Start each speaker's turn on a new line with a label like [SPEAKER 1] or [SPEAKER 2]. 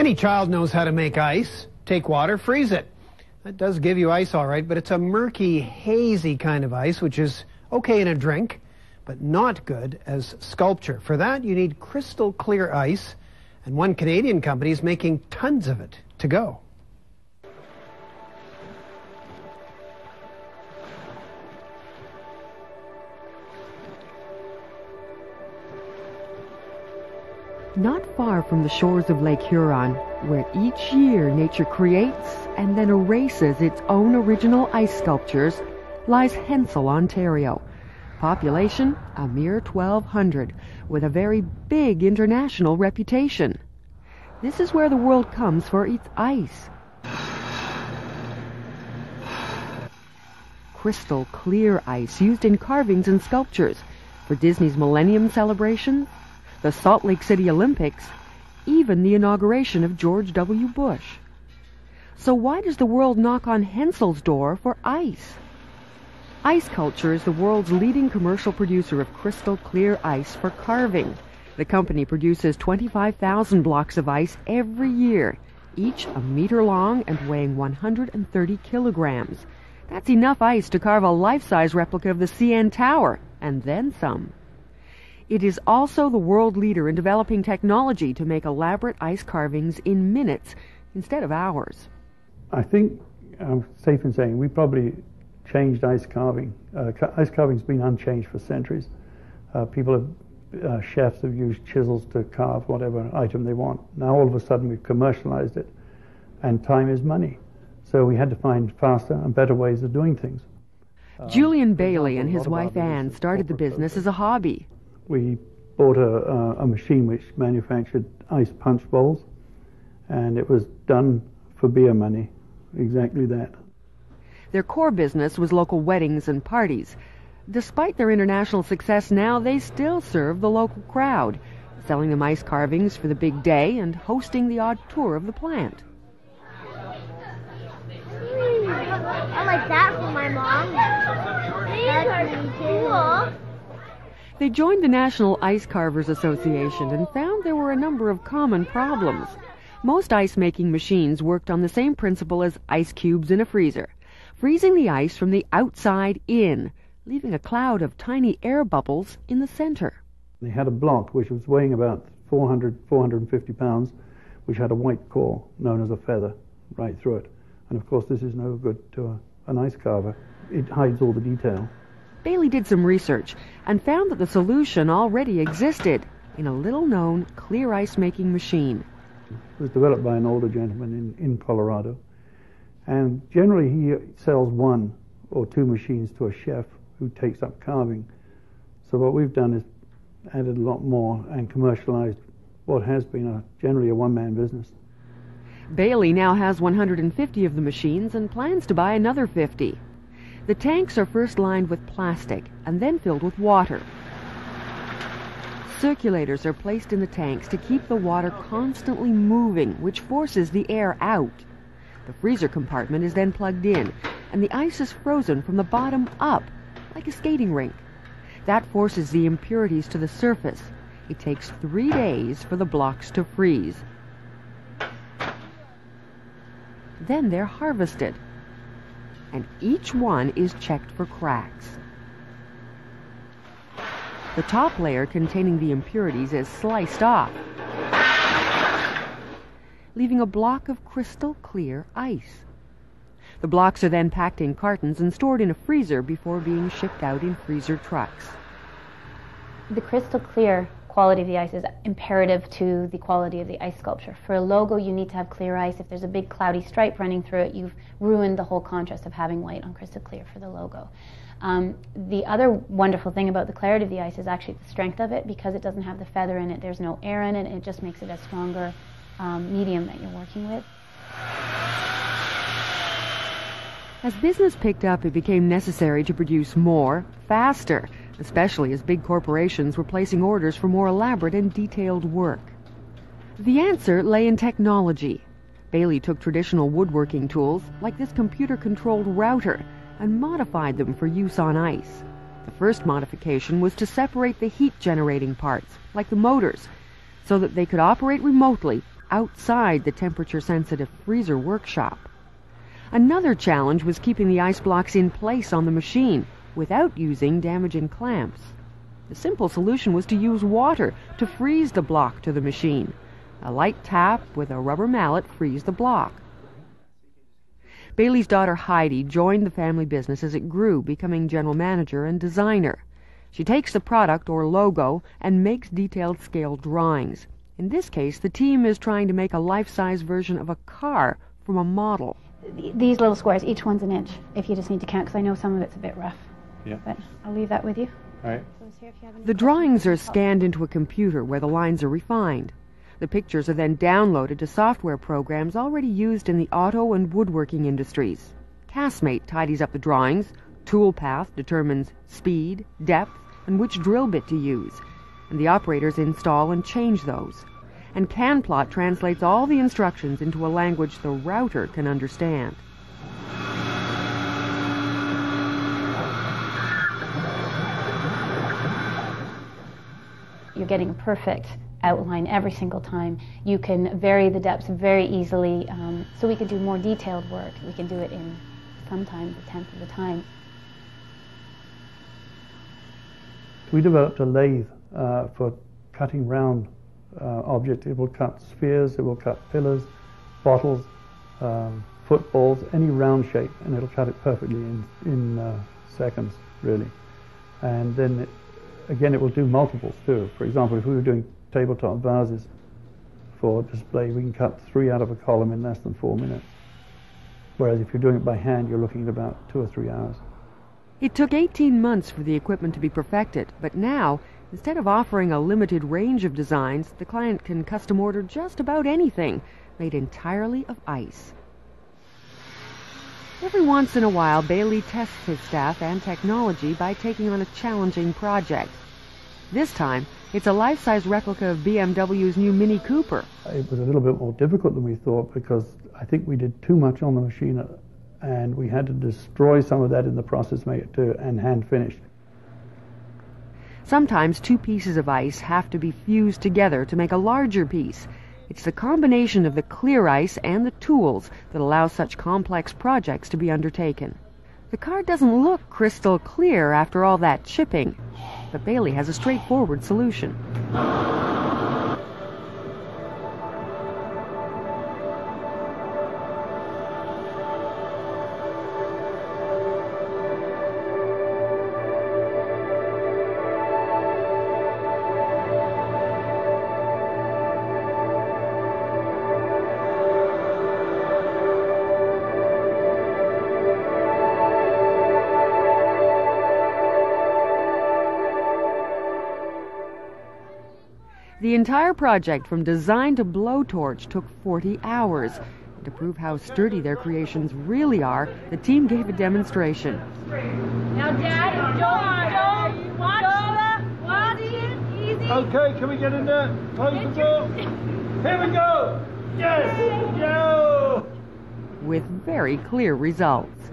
[SPEAKER 1] Any child knows how to make ice. Take water, freeze it. That does give you ice all right, but it's a murky, hazy kind of ice, which is okay in a drink, but not good as sculpture. For that, you need crystal clear ice, and one Canadian company is making tons of it to go.
[SPEAKER 2] Not far from the shores of Lake Huron, where each year nature creates and then erases its own original ice sculptures, lies Hensel, Ontario. Population, a mere 1,200, with a very big international reputation. This is where the world comes for its ice. Crystal clear ice used in carvings and sculptures for Disney's Millennium celebrations, the Salt Lake City Olympics, even the inauguration of George W. Bush. So why does the world knock on Hensel's door for ice? Iceculture is the world's leading commercial producer of crystal clear ice for carving. The company produces 25,000 blocks of ice every year, each a meter long and weighing 130 kilograms. That's enough ice to carve a life-size replica of the CN Tower, and then some. It is also the world leader in developing technology to make elaborate ice carvings in minutes instead of hours.
[SPEAKER 3] I think I'm safe in saying we probably changed ice carving. Ice carving's been unchanged for centuries. Chefs have used chisels to carve whatever item they want. Now all of a sudden we've commercialized it, and time is money. So we had to find faster and better ways of doing things.
[SPEAKER 2] Julian Bailey and his wife Anne started the business as a hobby.
[SPEAKER 3] We bought a machine which manufactured ice punch bowls, and it was done for beer money, exactly that.
[SPEAKER 2] Their core business was local weddings and parties. Despite their international success now, they still serve the local crowd, selling them ice carvings for the big day and hosting the odd tour of the plant.
[SPEAKER 4] I like that for my mom. That's cool.
[SPEAKER 2] They joined the National Ice Carvers Association and found there were a number of common problems. Most ice-making machines worked on the same principle as ice cubes in a freezer, freezing the ice from the outside in, leaving a cloud of tiny air bubbles in the center.
[SPEAKER 3] They had a block which was weighing about 450 pounds, which had a white core known as a feather right through it. And of course this is no good to an ice carver. It hides all the detail.
[SPEAKER 2] Bailey did some research and found that the solution already existed in a little-known clear ice-making machine.
[SPEAKER 3] It was developed by an older gentleman in Colorado, and generally he sells one or two machines to a chef who takes up carving. So what we've done is added a lot more and commercialized what has been generally a one-man business.
[SPEAKER 2] Bailey now has 150 of the machines and plans to buy another 50. The tanks are first lined with plastic and then filled with water. Circulators are placed in the tanks to keep the water constantly moving, which forces the air out. The freezer compartment is then plugged in, and the ice is frozen from the bottom up, like a skating rink. That forces the impurities to the surface. It takes 3 days for the blocks to freeze. Then they're harvested, and each one is checked for cracks. The top layer containing the impurities is sliced off, leaving a block of crystal clear ice. The blocks are then packed in cartons and stored in a freezer before being shipped out in freezer trucks.
[SPEAKER 5] The crystal clear quality of the ice is imperative to the quality of the ice sculpture. For a logo, you need to have clear ice. If there's a big cloudy stripe running through it, you've ruined the whole contrast of having white on crystal clear for the logo. The other wonderful thing about the clarity of the ice is actually the strength of it. Because it doesn't have the feather in it, there's no air in it, it just makes it a stronger medium that you're working with.
[SPEAKER 2] As business picked up, it became necessary to produce more, faster, especially as big corporations were placing orders for more elaborate and detailed work. The answer lay in technology. Bailey took traditional woodworking tools, like this computer-controlled router, and modified them for use on ice. The first modification was to separate the heat-generating parts, like the motors, so that they could operate remotely outside the temperature-sensitive freezer workshop. Another challenge was keeping the ice blocks in place on the machine without using damaging clamps. The simple solution was to use water to freeze the block to the machine. A light tap with a rubber mallet frees the block. Bailey's daughter Heidi joined the family business as it grew, becoming general manager and designer. She takes the product or logo and makes detailed scale drawings. In this case, the team is trying to make a life-size version of a car from a model.
[SPEAKER 5] These little squares, each one's an inch, if you just need to count, because I know some of it's a bit rough.
[SPEAKER 3] Yeah.
[SPEAKER 5] But I'll leave that with you.
[SPEAKER 3] All right.
[SPEAKER 2] The drawings are scanned into a computer where the lines are refined. The pictures are then downloaded to software programs already used in the auto and woodworking industries. Castmate tidies up the drawings, Toolpath determines speed, depth, and which drill bit to use, and the operators install and change those. And CanPlot translates all the instructions into a language the router can understand.
[SPEAKER 5] You're getting a perfect outline every single time. You can vary the depths very easily, so we can do more detailed work. We can do it in sometimes a tenth of the time.
[SPEAKER 3] We developed a lathe for cutting round objects. It will cut spheres, it will cut pillars, bottles, footballs, any round shape, and it'll cut it perfectly in seconds, really. And then, again, it will do multiples too. For example, if we were doing tabletop vases for display, we can cut 3 out of a column in less than 4 minutes. Whereas if you're doing it by hand, you're looking at about 2 or 3 hours.
[SPEAKER 2] It took 18 months for the equipment to be perfected, but now, instead of offering a limited range of designs, the client can custom order just about anything, made entirely of ice. Every once in a while, Bailey tests his staff and technology by taking on a challenging project. This time, it's a life-size replica of BMW's new Mini Cooper.
[SPEAKER 3] It was a little bit more difficult than we thought because I think we did too much on the machine and we had to destroy some of that in the process, make it to and hand finished.
[SPEAKER 2] Sometimes 2 pieces of ice have to be fused together to make a larger piece. It's the combination of the clear ice and the tools that allows such complex projects to be undertaken. The car doesn't look crystal clear after all that chipping, but Bailey has a straightforward solution. The entire project, from design to blowtorch, took 40 hours. And to prove how sturdy their creations really are, the team gave a demonstration.
[SPEAKER 4] Now, Dad, don't watch it. Easy.
[SPEAKER 6] Okay, can we get in there? Close the door. Here we go. Yes. Yo.
[SPEAKER 2] With very clear results.